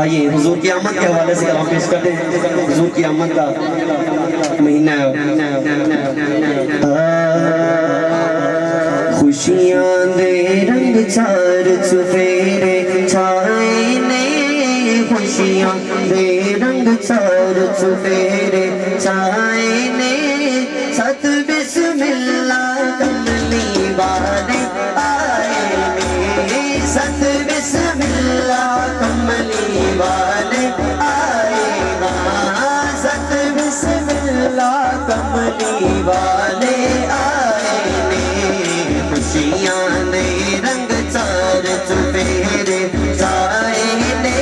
آئیے حضور کی آمد کے حوالے سے کلام پیش کرتے ہیں. حضور کی آمد کا مہینہ ہے. خوشیاں دے رنگ چار چفیرے چھائے نے، خوشیاں دے رنگ چار چفیرے چھائے نے، ست بسم اللہ کملی والے آئے نے، ست بسم اللہ کملی والے آئے نا، ست بسم اللہ کملی والے آئے نے. خوشیاں نے رنگ چار چفیرے چھائے نے،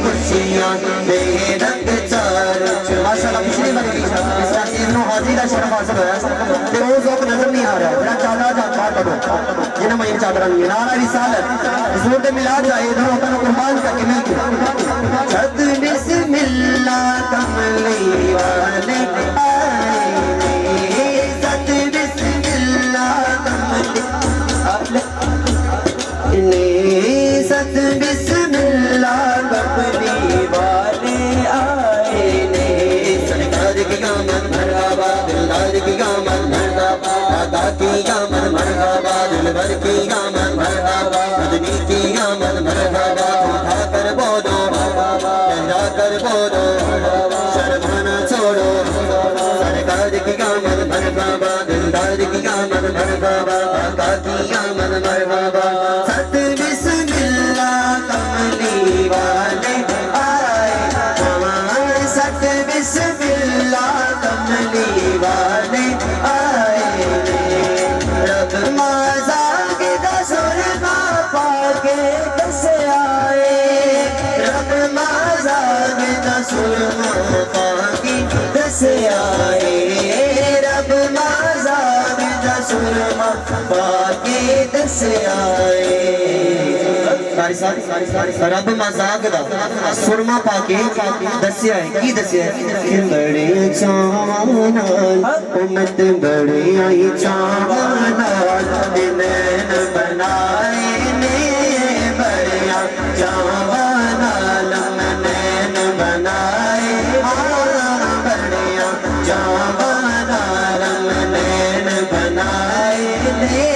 خوشیاں نے رنگ چار ماشاءاللہ پچھلی بار بھی اس طرح سے ابن حاضی کا شرف حاصل ہوا ہے. وہ ذوق نظر نہیں آ رہا ہے. میرا چادر جان کرو جنہوں میں یہ چادر نہیں ہے. نعرہ رسالت حضور دے میلاد جائے ادھر ہوتا ہے قربان کا کہ مل کے چھت بسم اللہ کملی والے آئے نے، چھت بسم اللہ کملی نے، ست بسم اللہ کملی والے آئے نے. سرکار کی آمد مرحبا، دلدار کی آمد مرحبا، آقا کی آمد مرحبا، دلبر کی آمد مرحبا، مدنی کی آمد مرحبا. اٹھا کر بولو کہلا کر بولو، شرمانا چھوڑو. سرکار کی آمد مرحبا، دلدار کی آمد مرحبا، آقا کی آمد مرحبا. ست بسم اللہ کملی والے آئے، ست بسم اللہ کملی والے آئے نے. رب مازاگ دا سرما پاکے کسے آئے، رب مازاگ دا سرما پاکے کسے آئے، رب مازاگ دا سرما پاکے کسے آئے. رب مزاق دا سرما پاکے دسیا ہے. کی دسیا ہے؟ بڑے چاوانال امت بڑے آئی چاوانال نین بنائے نے، بڑے چاوانال نین بنائے، بڑے چاوانال نین بنائے نے.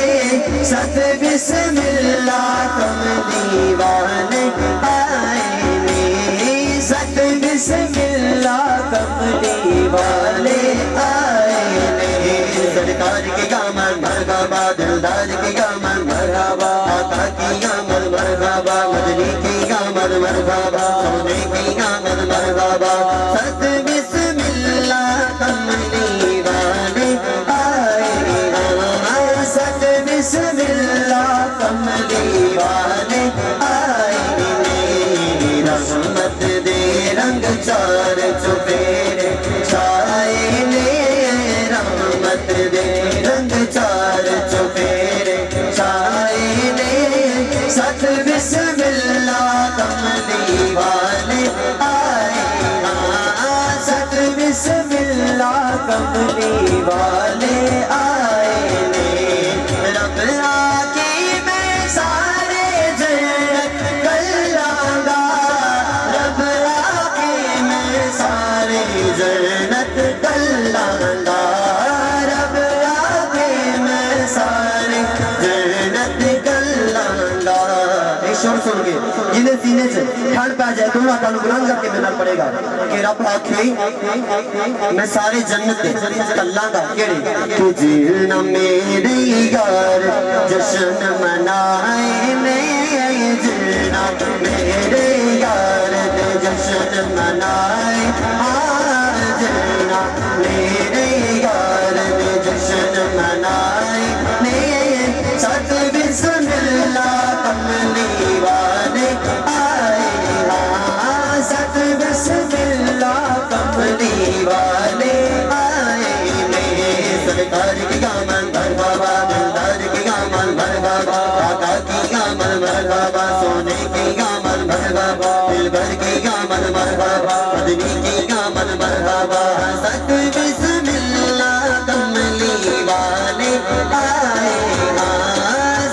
ست بسم اللہ کملی والے آئے نے، ست بسم اللہ کملی والے آئے نے. سرکار کی آمد مرحبا، دلدار کی آمد مرحبا، آقا کی آمد مرحبا، مدنی کی آمد مرحبا، سونے کی آمد مرحبا. ست بسم اللہ کملی والے آئے نا، ست بسم اللہ کملی والے آئے نے. رحمت دے رنگ چار چفیرے چھائے نے، رحمت دے رنگ چار چفیرے چھائے نے. ست بسم اللہ کملی والے آئے نا، ست بسم اللہ کملی والے آئے نے. رب آگے میں سارے جنت کر لاؤں گا، رب آگے میں سارے جنت کر لاؤں گا، رب آگے میں سارے جنت کر لاؤں گا. ایک شور سن کے جنہیں سینے سے ٹھنڈ پہ جائے تو اللہ تعالیٰ بلند کر کے ملنا پڑے گا کہ رب آکھے میں سارے جنت اللہ کا کیڑے تجھے میرے یار جشن منائے نے، جنا میرے یار جشن منائے، جنا میرے یار جشن منائے نے. ست بسم اللہ کملی والے آئے نا، ست بسم اللہ کملی والے آئے نے. سرکار کی آمد مرحبا، دلدار کی آمد مرحبا، آقا کی آمد مرحبا، سونے کی آمد مرحبا، دلبر کی آمد مرحبا، مدنی کی آمد مرحبا. ست بسم اللہ کملی والے آئے نا،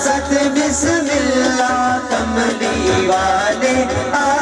ست بسم اللہ کملی والے آئے